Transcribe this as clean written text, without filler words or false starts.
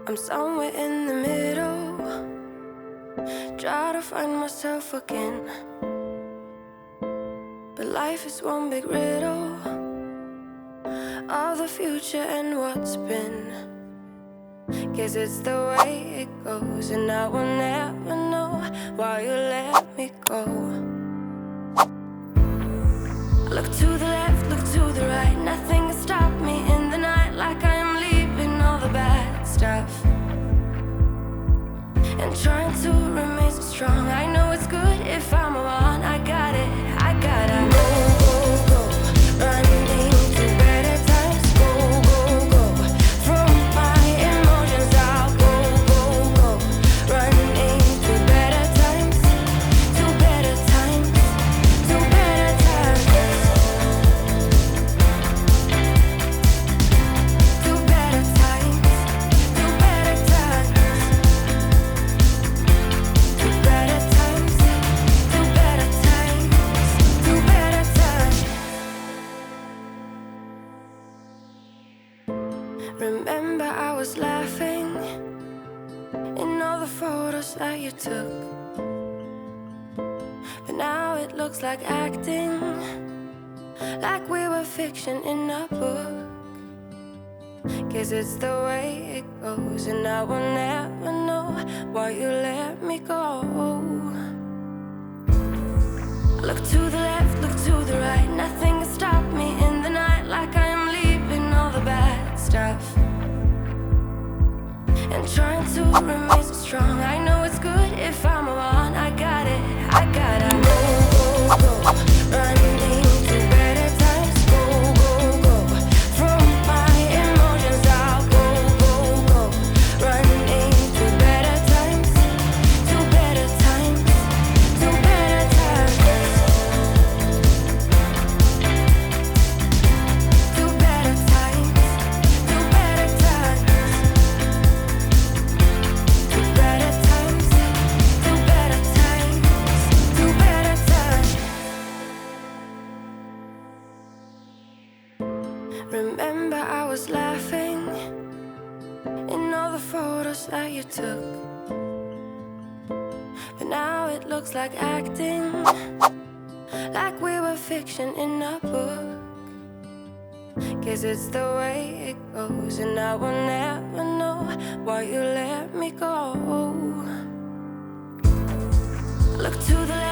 I'm somewhere in the middle, try to find myself again. But life is one big riddle of the future and what's been. Guess it's the way it goes, and I will never know why you let me go. Look to the left, look to the right, nothing can stop me in the night, like I am leaving all the bad stuff and trying to remain so strong. I know it's good if I'm alone. I got it, I gotta go, go, go, running to better times. Go, go, go, from my emotions I'll go, go, go, running to better times, to better times, to better times, to better times, to better times. Remember I was laughing in all the photos that you took, but now it looks like acting, like we were fiction in a book. Guess it's the way it goes, and I will never know why you let me go. Look to the left, look to the right, nothing can stop me in the night, like I am leaving all the bad stuff and trying to remain so strong. I know it's good if I'm alone. I got it, I gotta go, go, go, running to better times. Go, go, go, from my emotions I'll go, go, go, running to better times, to better times, to better times, to better times, to better times. Remember I was laughing in all the photos that you took, but now it looks like acting, like we were fiction in a book. Guess it's the way it goes, and I will never know why you let me go. Look to the